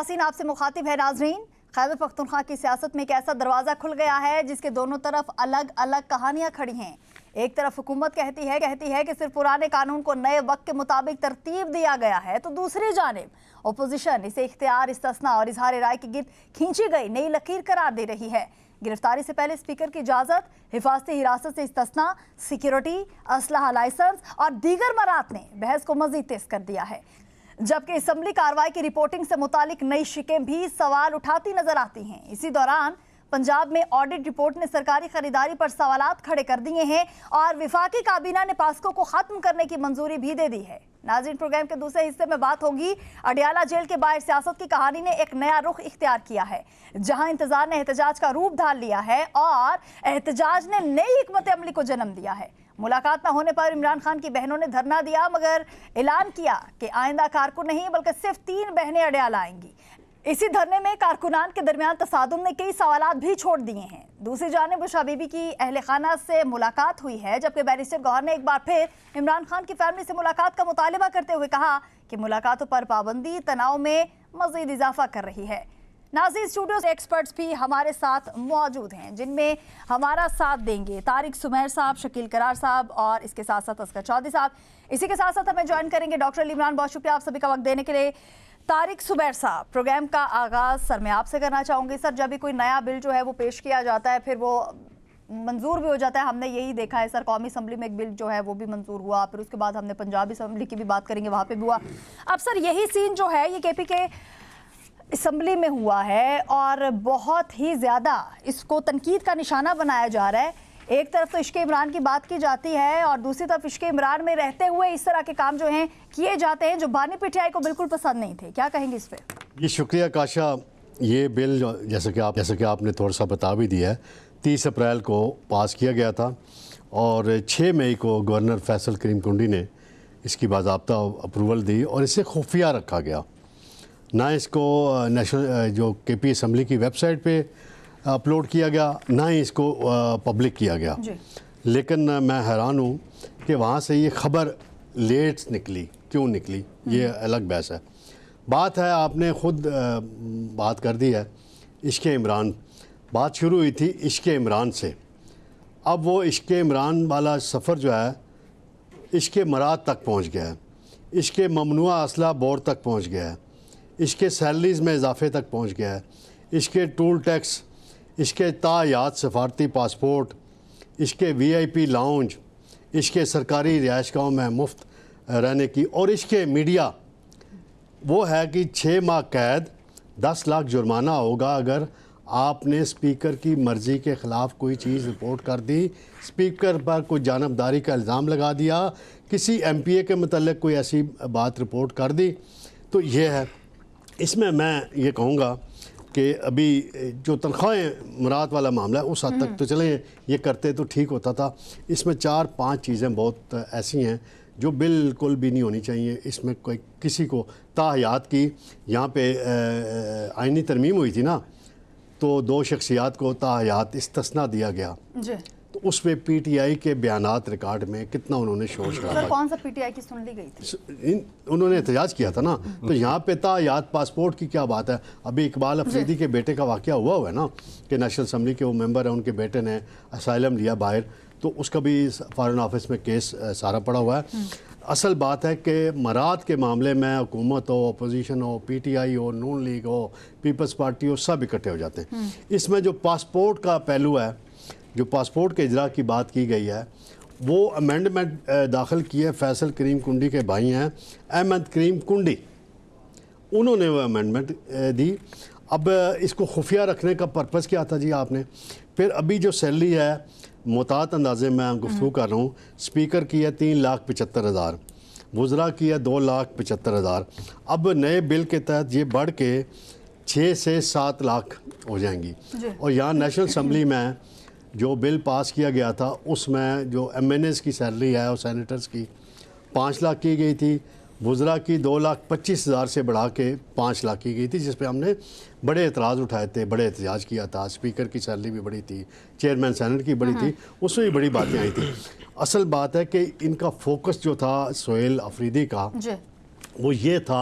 यासीन आपसे मुखातिब है। नाजरीन, खैबर पख्तूनख्वा की सियासत में एक ऐसा दरवाज़ा खुल गया है जिसके दोनों तरफ अलग अलग कहानियां खड़ी हैं। एक तरफ हुकूमत कहती है कि सिर्फ पुराने कानून को नए वक्त के मुताबिक तरतीब दिया गया है, तो दूसरी जानिब अपोजिशन इसे इख्तियार, इस्तिस्ना और इजहार राय के गिर्द खींची गई नई लकीर करार दे रही है। गिरफ्तारी से पहले स्पीकर की इजाज़त, हिफाजती हिरासत से इस्तिस्ना, सिक्योरिटी, असलहा लाइसेंस और दीगर मरात ने बहस को मजीद तेज कर दिया है। जबकि असम्बली कार्रवाई की रिपोर्टिंग से मुतालिक नई शिकें भी सवाल उठाती नजर आती हैं। इसी दौरान पंजाब में ऑडिट रिपोर्ट ने सरकारी खरीदारी पर सवालात खड़े कर दिए हैं और विफाकी काबीना ने पास्को को खत्म करने की मंजूरी भी दे दी है। नाज़रीन, प्रोग्राम के दूसरे हिस्से में बात होगी अडियाला जेल के बाहर सियासत की कहानी ने एक नया रुख इख्तियार किया है, जहां इंतजार ने एहतजाज का रूप धार लिया है और एहतजाज ने नई हिकमत अमली को जन्म दिया है। मुलाकात न होने पर इमरान खान की बहनों ने धरना दिया, मगर ऐलान किया कि आइंदा कारकुन नहीं बल्कि सिर्फ 3 बहनें अडियाला आएंगी। इसी धरने में कारकुनान के दरमियान तसादुम ने कई सवालात भी छोड़ दिए हैं। दूसरी जानिब बुशरा बीबी की अहले खाना से मुलाकात हुई है, जबकि बैरिस्टर गौहर ने एक बार फिर इमरान खान की फैमिली से मुलाकात का मुतालिबा करते हुए कहा कि मुलाकातों पर पाबंदी तनाव में मजीद इजाफा कर रही है। नाज़रीन, स्टूडियो से एक्सपर्ट्स भी हमारे साथ मौजूद हैं, जिनमें हमारा साथ देंगे तारिक सुमेर साहब, शकील करार साहब और इसके साथ साथ असगर चौधरी साहब। इसी के साथ साथ हमें ज्वाइन करेंगे डॉक्टर अली इमरान। बहुत शुक्रिया आप सभी का वक्त देने के लिए। तारिक सुमेर साहब, प्रोग्राम का आगाज़ सर मैं आपसे करना चाहूँगी। सर, जब भी कोई नया बिल जो है वो पेश किया जाता है, फिर वो मंजूर भी हो जाता है। हमने यही देखा है सर, कौमी असम्बली में एक बिल जो है वो भी मंजूर हुआ, फिर उसके बाद हमने पंजाबी असम्बली की भी बात करेंगे, वहाँ पे भी हुआ। अब सर, यही सीन जो है ये केपी के असम्बली में हुआ है और बहुत ही ज़्यादा इसको तनकीद का निशाना बनाया जा रहा है। एक तरफ तो इश्क़ इमरान की बात की जाती है और दूसरी तरफ इश्क़ इमरान में रहते हुए इस तरह के काम जो हैं किए जाते हैं, जो बानी पीटीआई को बिल्कुल पसंद नहीं थे। क्या कहेंगे इस पर? ये शुक्रिया काशा। ये बिल जैसे कि आपने थोड़ा सा बता भी दिया है, 30 अप्रैल को पास किया गया था और 6 मई को गवर्नर फैसल करीम कुंडी ने इसकी बाज़ाब्ता अप्रूवल दी और इसे खुफिया रखा गया। ना इसको नेशनल जो केपी असम्बली की वेबसाइट पे अपलोड किया गया, ना ही इसको पब्लिक किया गया। लेकिन मैं हैरान हूँ कि वहाँ से ये ख़बर लेट निकली। क्यों निकली, ये अलग बहस है। बात है, आपने ख़ुद बात कर दी है इश्क़ इमरान। बात शुरू हुई थी इश्क़ इमरान से। अब वो इश्क़ इमरान वाला सफ़र जो है इश्क़ मरात तक पहुँच गया है, इश्क़ ममनुआ असला बोर्ड तक पहुँच गया है, इसके सैलरीज़ में इजाफे तक पहुँच गया है, इसके टूल टैक्स, इसके तायात सफारती पासपोर्ट, इसके VIP लाउंज, इसके सरकारी रिहाइशगाहों में मुफ्त रहने की, और इसके मीडिया वो है कि 6 माह कैद, 10 लाख जुर्माना होगा अगर आपने स्पीकर की मर्ज़ी के ख़िलाफ़ कोई चीज़ रिपोर्ट कर दी, स्पीकर पर कोई जानबदारी का इल्ज़ाम लगा दिया, किसी MPA के मतलब कोई ऐसी बात रिपोर्ट कर दी। तो ये है। इसमें मैं ये कहूँगा कि अभी जो तनख्वाहें मुराद वाला मामला है उस हद तक तो चले ये करते तो ठीक होता था। इसमें 4-5 चीज़ें बहुत ऐसी हैं जो बिल्कुल भी नहीं होनी चाहिए। इसमें कोई किसी को ताहयात की, यहाँ पे आइनी तरमीम हुई थी ना, तो 2 शख्सियात को ताहयात इस्तिस्ना दिया गया, तो उस पे PTI के बयानात रिकॉर्ड में कितना उन्होंने शोर शराबा। कौन सा PTI की सुन ली गई थी? उन्होंने एहतजाज किया था ना, तो यहाँ पे तायात पासपोर्ट की क्या बात है। अभी इकबाल अफरीदी के बेटे का वाक़या हुआ है ना कि नेशनल असम्बली के वो मेंबर हैं, उनके बेटे ने असाइलम लिया बाहर, तो उसका भी फॉरेन ऑफिस में केस सारा पड़ा हुआ है। असल बात है कि मरात के मामले में हुकूमत हो, अपोजिशन हो, PTI हो, नून लीग हो, पीपल्स पार्टी हो, सब इकट्ठे हो जाते हैं। इसमें जो पासपोर्ट का पहलू है, जो पासपोर्ट के इजरा की बात की गई है, वो अमेंडमेंट दाखिल की है फैसल करीम कुंडी के भाई हैं अहमद करीम कुंडी, उन्होंने वो अमेंडमेंट दी। अब इसको खुफिया रखने का पर्पज़ क्या था जी आपने? फिर अभी जो सैलरी है मुतात अंदाजे में गुफ्तगू कर रहा हूँ, स्पीकर की है 3,75,000, वज़रा की है 2,75,000। अब नए बिल के तहत ये बढ़ के 6 से 7 लाख हो जाएंगी। और यहाँ नेशनल असम्बली में जो बिल पास किया गया था उसमें जो MNAs की सैलरी है और सैनेटर्स की 5 लाख की गई थी, वज़रा की 2,25,000 से बढ़ा के 5 लाख की गई थी, जिस पे हमने बड़े एतराज़ उठाए थे, बड़े एहतजाज किया था। स्पीकर की सैलरी भी बड़ी थी, चेयरमैन सेनेट की बड़ी थी, उसमें भी बड़ी बातें आई थी। असल बात है कि इनका फोकस जो था सोहेल अफरीदी का, वो ये था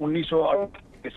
1928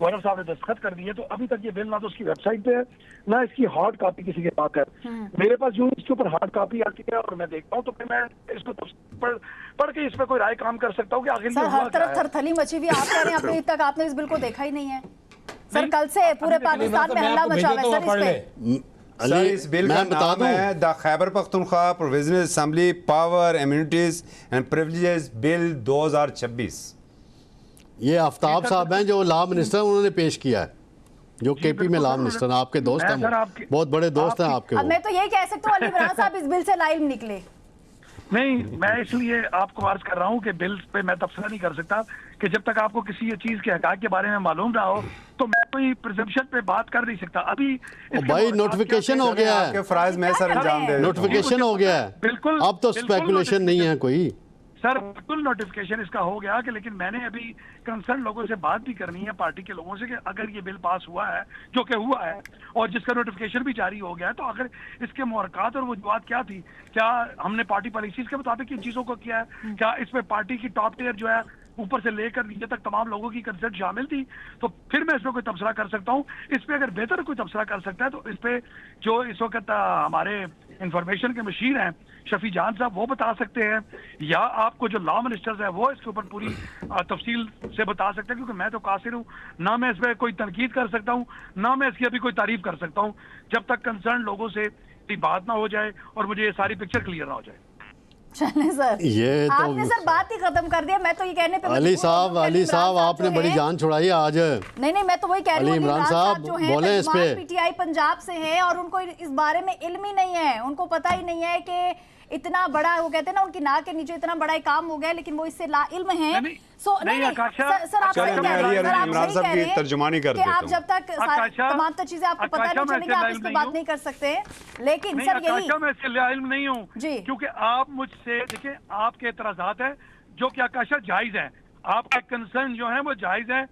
गवर्नर साहब ने दस्तखत कर दिए, तो अभी तक ये बिल ना तो उसकी वेबसाइट पे है, ना इसकी हार्ड कॉपी किसी के पास है। मेरे पास जो इसके ऊपर हार्ड कॉपी आती है और मैं देखता हूँ, तो फिर मैं इसको पढ़ के इस पे कोई राय काम कर सकता हूँ कि आखिर सर ये हर हुआ क्या तरफ है। थरथली मची हुई है। आप कह रहे हैं अभी तक आपने इस बिल को देखा ही नहीं है। सर कल से पूरे पाकिस्तान में हल्ला मचा हुआ है सर इस पे। सर इस बिल का नाम है the Khyber Pakhtunkhwa provisional assembly power immunities and privileges bill 2026। ये आफ्ताब साहब हैं जो लॉ मिनिस्टर, उन्होंने पेश किया है, जो केपी में लॉ मिनिस्टर हैं, आपके दोस्त मैं सर हैं, आपकी- बहुत बड़े दोस्त हैं आपके अब वो। मैं तो यही कह सकता हूँ अली इमरान साहब इस बिल से लाइव निकले। नहीं, मैं इसलिए आपको अर्ज कर रहा हूँ कि बिल पे मैं तबसरा नहीं कर सकता कि जब तक आपको किसी ये चीज के हक़ाक़ के बारे में मालूम ना हो, तो मैं कोई प्रिजम्पशन पे बात कर नहीं सकता। अभी इसके भाई मुताबिक नोटिफिकेशन हो गया आपके है, फराइज में सर अंजाम दे। नोटिफिकेशन हो गया है, बिल्कुल, अब तो बिल्कुल स्पेकुलेशन नहीं है कोई। सर बिल्कुल नोटिफिकेशन इसका हो गया कि, लेकिन मैंने अभी कंसर्न लोगों से बात भी करनी है, पार्टी के लोगों से, कि अगर ये बिल पास हुआ है, जो कि हुआ है, और जिसका नोटिफिकेशन भी जारी हो गया है, तो अगर इसके मुहरक़ात और वजूहात क्या थी, क्या हमने पार्टी पॉलिसीज के मुताबिक इन चीज़ों को किया है, क्या इसमें पार्टी की टॉप टियर जो है ऊपर से लेकर नीचे तक तमाम लोगों की कंसर्ट शामिल थी, तो फिर मैं इसमें कोई तबसरा कर सकता हूँ। इस पे अगर बेहतर कोई तबसरा कर सकता है, तो इस पे जो इस वक्त हमारे इंफॉर्मेशन के मशीर हैं शफी जान साहब, वो बता सकते हैं, या आपको जो लॉ मिनिस्टर्स हैं वो इसके ऊपर पूरी तफसील से बता सकते हैं, क्योंकि मैं तो कासिर हूँ, ना मैं इस पर कोई तनकीद कर सकता हूँ, ना मैं इसकी अभी कोई तारीफ कर सकता हूँ, जब तक कंसर्न लोगों से बात ना हो जाए और मुझे ये सारी पिक्चर क्लियर ना हो जाए। चले सर, ये तो आपने सर बात ही खत्म कर दिया। मैं तो ये कहने पे अली साहब आपने बड़ी जान छुड़ाई है आज। नहीं, मैं तो वही कह रही हूँ, अली इमरान साहब जो हैं बोले इस पे। पीटीआई पंजाब से हैं और उनको इस बारे में इल्म ही नहीं है, उनको पता ही नहीं है कि इतना बड़ा, वो कहते हैं ना, उनकी नाक के नीचे इतना बड़ा एक काम हो गया, लेकिन वो इससे ला इल्म है। सो नहीं, आकाशा, सर आप सही कह रहे हैं, सर आप इमरान सही साहब कह की रहे हैं तर्जुमानी कर कि देता आप हूं। जब तक तमाम तो चीजें आपको पता नहीं चलेंगी, आप इस पे बात नहीं कर सकते। लेकिन सर यही, मैं इसके लाइल नहीं हूँ जी, क्योंकि आप मुझसे देखिए, आपके एतराजात हैं जो कि आकाशा जायज है, आपका कंसर्न जो है वो जायज है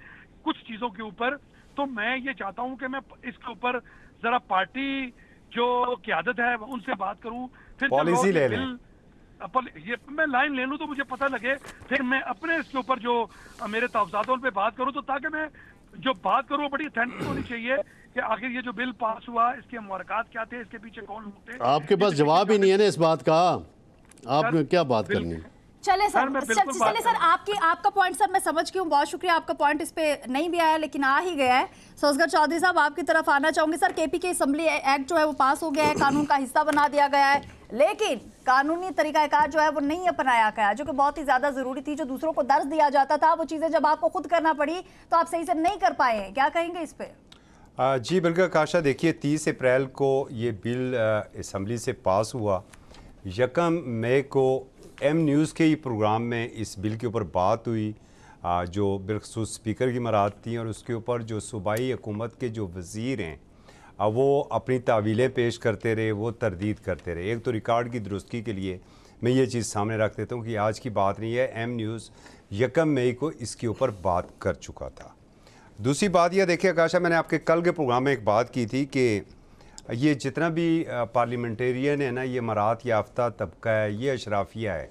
कुछ चीजों के ऊपर, तो मैं ये चाहता हूँ कि मैं इसके ऊपर जरा पार्टी जो क़यादत है उनसे बात करूँ, फिर पॉलिसी ले लें। ये मैं लाइन ले लूँ तो मुझे पता लगे, फिर मैं अपने इसके ऊपर जो मेरे तवज़ातों पे बात करूँ, तो ताकि मैं जो बात करूँ बड़ी ऑथेंटिक होनी चाहिए कि आखिर ये जो बिल पास हुआ इसके मुहरक़ात क्या थे, इसके पीछे कौन लोग थे। आपके पास जवाब ही नहीं है ना इस बात का, आपने क्या बात करनी। चले सर, मैं बिल्कुल चले बात सर, आपका पॉइंट सर मैं समझ गई हूँ, बहुत शुक्रिया, आपका पॉइंट इस पे नहीं भी आया लेकिन आ ही गया है। सो असगर चौधरी साहब आपकी तरफ आना चाहूंगी। सर केपी के असेंबली एक्ट जो है वो पास हो गया है, कानून का हिस्सा बना दिया गया है, लेकिन कानूनी तरीकाकार जो है वो नहीं अपनाया गया, जो कि बहुत ही ज्यादा जरूरी थी। जो दूसरों को दर्ज दिया जाता था, वो चीजें जब आपको खुद करना पड़ी तो आप सही से नहीं कर पाए, क्या कहेंगे इस पे? जी बिल्कुल काशा, देखिए 30 अप्रैल को ये बिल असम्बली से पास हुआ, 1 मई को एम न्यूज़ के ही प्रोग्राम में इस बिल के ऊपर बात हुई, जो बिलखसूस स्पीकर की मराद थी, और उसके ऊपर जो सूबाई हुकूमत के जो वज़ीर हैं वो अपनी तावीलें पेश करते रहे, वो तरदीद करते रहे। एक तो रिकॉर्ड की दुरुस्ती के लिए मैं ये चीज़ सामने रख देता हूँ कि आज की बात नहीं है, एम न्यूज़ 1 मई को इसके ऊपर बात कर चुका था। दूसरी बात यह देखिए आकाशा, मैंने आपके कल के प्रोग्राम में एक बात की थी कि ये जितना भी पार्लियामेंटेरियन है ना, ये मराहत याफ्ता तबका है, ये अशराफिया है,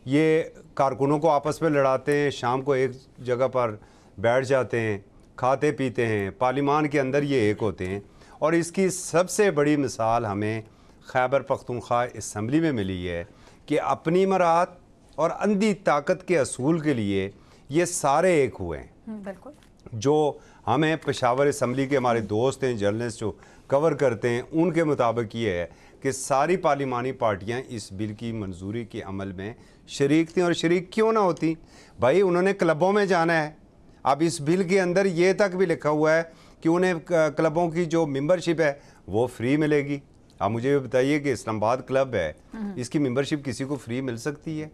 ये कारकुनों को आपस में लड़ाते हैं, शाम को एक जगह पर बैठ जाते हैं, खाते पीते हैं, पार्लियामान के अंदर ये एक होते हैं। और इसकी सबसे बड़ी मिसाल हमें खैबर पख्तूनख्वा असम्बली में मिली है कि अपनी मराहत और अंधी ताकत के असूल के लिए ये सारे एक हुए हैं। बिल्कुल, जो हमें पेशावर असम्बली के हमारे दोस्त हैं, जर्नलिस्ट जो कवर करते हैं, उनके मुताबिक ये है कि सारी पार्लिमानी पार्टियां इस बिल की मंजूरी के अमल में शरीक थी। और शरीक क्यों ना होती भाई, उन्होंने क्लबों में जाना है। अब इस बिल के अंदर ये तक भी लिखा हुआ है कि उन्हें क्लबों की जो मेंबरशिप है वो फ्री मिलेगी। आप मुझे ये बताइए कि इस्लामाबाद क्लब है, इसकी मेंबरशिप किसी को फ्री मिल सकती है?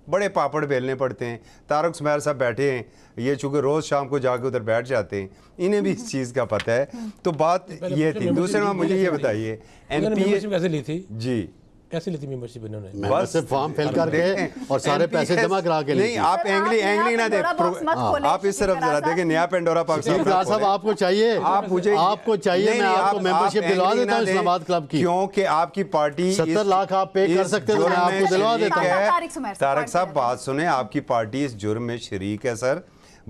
बड़े पापड़ बेलने पड़ते हैं। तारक सुमैर साहब बैठे हैं, ये चूँकि रोज़ शाम को जाके उधर बैठ जाते हैं, इन्हें भी इस चीज़ का पता है। तो बात ये थी। दूसरे में मुझे ये बताइए, मेंबरशिप कैसे ली थी? जी कैसे ली थी मेंबरशिप इन्होंने? बस फॉर्म फिल करके और सारे पैसे जमा करा के नहीं, आप एंगलिंग ना देख, आप इस तरफ जरा देखें, नया पेंडोरा पाकिस्तान साहब आपको चाहिए, आपको चाहिए, मैं आपको मेंबरशिप दिलवा देता हूँ इस्लामाबाद क्लब की, क्योंकि आपकी पार्टी 70 लाख आप पे कर सकते हैं, मैं आपको दिलवा देता हूँ। तारक साहब बात सुने, आपकी पार्टी इस जुर्म में शरीक है सर।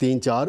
3-4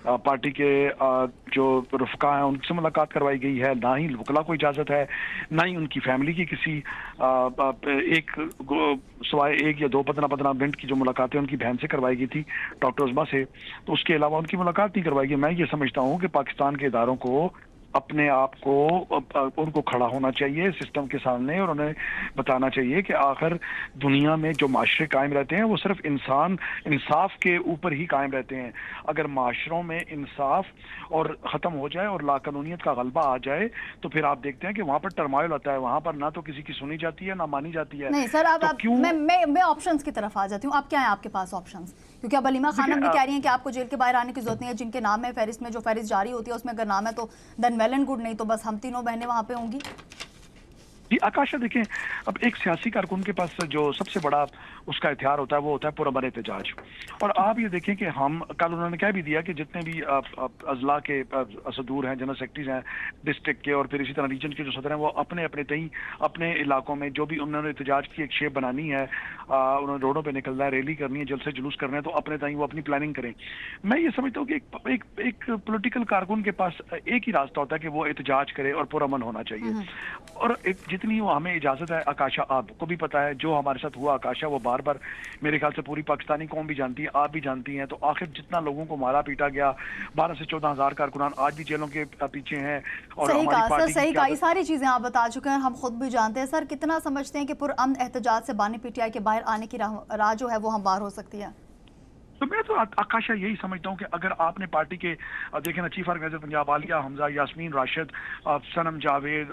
पार्टी के जो रफ़का हैं उनसे मुलाकात करवाई गई है, ना ही वकला को इजाज़त है, ना ही उनकी फैमिली की किसी सवाए एक या दो 15-15 मिनट की जो मुलाकातें उनकी बहन से करवाई गई थी डॉक्टर उज़मा से, तो उसके अलावा उनकी मुलाकात नहीं करवाई गई। मैं ये समझता हूँ कि पाकिस्तान के इदारों को अपने आप को उनको खड़ा होना चाहिए सिस्टम के सामने और उन्हें बताना चाहिए कि आखिर दुनिया में जो माशरे कायम रहते हैं वो सिर्फ इंसाफ के ऊपर ही कायम रहते हैं। अगर माशरों में इंसाफ और ख़त्म हो जाए और लाकानूनियत का गलबा आ जाए तो फिर आप देखते हैं कि वहाँ पर टर्माइल होता है, वहाँ पर ना तो किसी की सुनी जाती है ना मानी जाती है। नहीं सर, अब क्यों मैं ऑप्शंस की तरफ आ जाती हूँ। अब क्या है आपके पास ऑप्शंस? क्योंकि अब अलीमा खानम भी कह रही हैं कि आपको जेल के बाहर आने की जरूरत नहीं है, जिनके नाम है फहरिस्त में, जो फहरिस्त जारी होती है उसमें अगर नाम है तो देन वेल एंड गुड, नहीं तो बस हम तीनों बहनें वहाँ पे होंगी। जी आकाशा, देखें अब एक सियासी कारकुन के पास जो सबसे बड़ा उसका हथियार होता है वो होता है पुरअमन एहतजाज। और आप ये देखें कि हम कल उन्होंने कह भी दिया कि जितने भी अजला के सदूर हैं, जनरल सेक्रेटरीज हैं डिस्ट्रिक्ट के और फिर इसी तरह रीजन के जो सदर हैं, वो अपने अपने तई अपने इलाकों में जो भी उन्होंने एहतजाज की एक शेप बनानी है, उन्होंने रोडों पर निकलना है, रैली करनी है, जलसे जुलूस करना है, तो अपने तई वो अपनी प्लानिंग करें। मैं ये समझता हूँ कि एक पोलिटिकल कारकुन के पास एक ही रास्ता होता है कि वो एहतजाज करे और पुरअमन होना चाहिए। और जितनी वो हमें इजाजत है आकाशा, आपको भी पता है जो हमारे साथ हुआ आकाशा, वो बार बार मेरे ख्याल से पूरी पाकिस्तानी कौम भी जानती है, आप भी जानती हैं। तो आखिर जितना लोगों को मारा पीटा गया, 12 से 14 हज़ार कारकुनान आज भी जेलों के पीछे हैं। और सही कहा सर, सही कहा, ये की सारी चीजें आप बता चुके हैं, हम खुद भी जानते हैं। सर कितना समझते हैं कि पुरअमन एहतजाज से बानी पीटीआई के बाहर आने की राह जो है वो हमवार हो सकती है? तो मैं तो आकाशा यही समझता हूँ कि अगर आपने पार्टी के देखें ना, चीफ ऑर्गेनाइजर पंजाब आलिया हमजा, यास्मीन राशिद, सनम जावेद,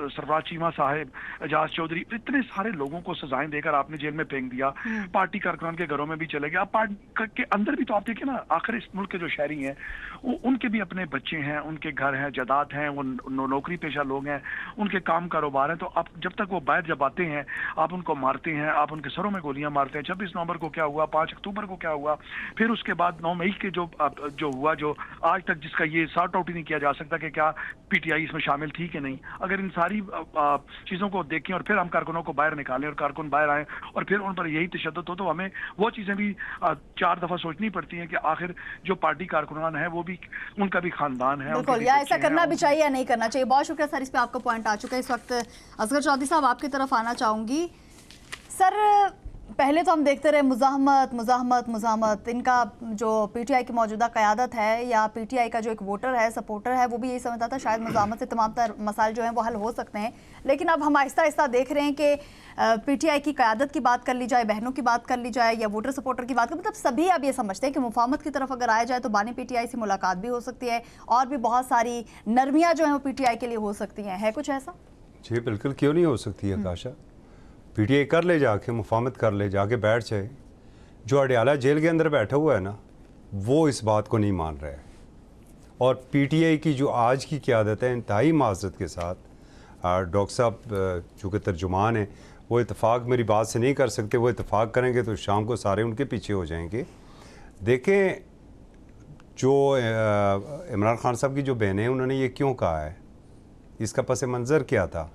सरफराज चीमा साहब, एजाज चौधरी, इतने सारे लोगों को सजाएं देकर आपने जेल में फेंक दिया, पार्टी कारकुनान के घरों में भी चले गए। आप पार्टी के अंदर भी तो आप देखिए ना, आखिर इस मुल्क के जो शहरी हैं उनके भी अपने बच्चे हैं, उनके घर हैं, जायदाद हैं, वो नौकरी पेशा लोग हैं, उनके काम कारोबार हैं। तो आप जब तक वो बाहर जब आते हैं आप उनको मारते हैं, आप उनके सरों में गोलियां मारते हैं। 26 नवंबर को क्या हुआ, 5 अक्टूबर को क्या हुआ, फिर उसके बाद 9 मई के जो हुआ, जो आज तक जिसका ये सॉर्ट आउट ही नहीं किया जा सकता कि क्या पीटीआई इसमें शामिल थी कि नहीं। अगर इन सारी चीज़ों को देखें और फिर हम कारकुनों को बाहर निकालें और कारकुन बाहर आएँ और फिर उन पर यही तशद्दुद हो, तो हमें वो चीज़ें भी 4 दफ़ा सोचनी पड़ती हैं कि आखिर जो पार्टी कारकुनान है वो भी, उनका भी खानदान है। बिल्कुल, या ऐसा करना भी चाहिए या नहीं करना चाहिए। बहुत शुक्रिया सर, इस पर आपका पॉइंट आ चुका है। इस वक्त असगर चौधरी साहब आपकी तरफ आना चाहूँगी। सर पहले तो हम देखते रहे मुज़ाहमत, इनका जो पीटीआई की मौजूदा क़यादत है या पीटीआई का जो एक वोटर है, सपोर्टर है, वो भी यही समझता था शायद मुज़ाहमत से तमाम तर मसाइल जो हैं वो हल हो सकते हैं। लेकिन अब हम आहिस्ता आहिस्ता देख रहे हैं कि पीटीआई की क़यादत की बात कर ली जाए, बहनों की बात कर ली जाए या वोटर सपोर्टर की बात कर, मतलब सभी अब ये समझते हैं कि मुफाहमत की तरफ अगर आया जाए तो बानी पीटीआई से मुलाकात भी हो सकती है और भी बहुत सारी नरमियाँ जो हैं वो पीटीआई के लिए हो सकती हैं। है कुछ ऐसा? जी बिल्कुल, क्यों नहीं हो सकती है आकाशा। पीटीआई कर ले, जाके मुफाहमत कर ले, जाके बैठ जाए। जो अडयाला जेल के अंदर बैठा हुआ है ना, वो इस बात को नहीं मान रहा है। और पीटीआई की जो आज की क़यादत है, इंतहाई माज़रत के साथ, डॉक्टर साहब चूँकि तर्जुमान हैं, वो इत्तेफाक मेरी बात से नहीं कर सकते। वो इत्तेफाक करेंगे तो शाम को सारे उनके पीछे हो जाएंगे। देखें, जो इमरान खान साहब की जो बहनें हैं, उन्होंने ये क्यों कहा है, इसका पस मंज़र क्या था,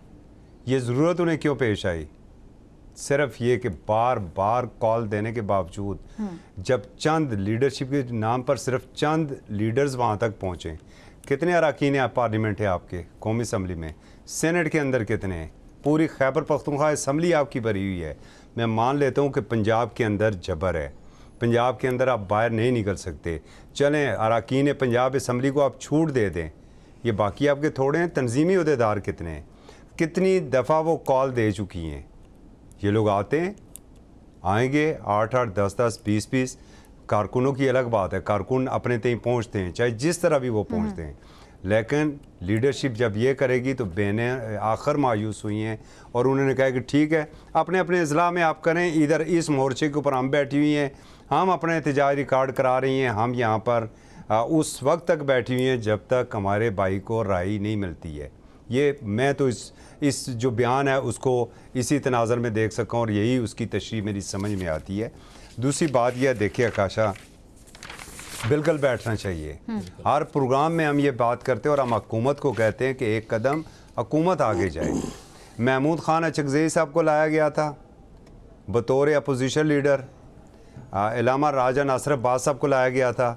ये ज़रूरत उन्हें क्यों पेश आई? सिर्फ ये कि बार बार कॉल देने के बावजूद जब चंद लीडरशिप के नाम पर सिर्फ चंद लीडर्स वहाँ तक पहुँचे। कितने अरकान हैं पार्लियामेंट है आपके कौमी असम्बली में, सेनेट के अंदर कितने हैं, पूरी खैबर पख्तूनख्वा असम्बली आपकी भरी हुई है। मैं मान लेता हूँ कि पंजाब के अंदर जबर है, पंजाब के अंदर आप बाहर नहीं निकल सकते। चलें, अरकान पंजाब असम्बली को आप छूट दे दें, ये बाकी आपके थोड़े हैं। तंजीमी अहदेदार कितने हैं, कितनी दफ़ा वो कॉल दे चुकी हैं। ये लोग आते हैं, आएंगे 8-8, 10-10, 20-20। कारकुनों की अलग बात है, कारकुन अपने तक पहुँचते हैं, चाहे जिस तरह भी वो पहुँचते हैं। लेकिन लीडरशिप जब ये करेगी तो बहनें आखिर मायूस हुई हैं और उन्होंने कहा कि ठीक है, अपने अपने अजला में आप करें, इधर इस मोर्चे के ऊपर हम बैठी हुई हैं, हम अपने एहतजाज रिकॉर्ड करा रही हैं, हम यहाँ पर उस वक्त तक बैठी हुई हैं जब तक हमारे भाई को राय नहीं मिलती है। ये मैं तो इस जो बयान है उसको इसी तनाज़र में देख सका और यही उसकी तशरीह मेरी समझ में आती है। दूसरी बात यह देखिए आकाशा, बिल्कुल बैठना चाहिए। हर प्रोग्राम में हम ये बात करते हैं और हम हुकूमत को कहते हैं कि एक कदम हुकूमत आगे जाए। महमूद खान अचकज़ई साहब को लाया गया था बतौर अपोजिशन लीडर, इलामा राजा नासिर अब्बास साहब को लाया गया था,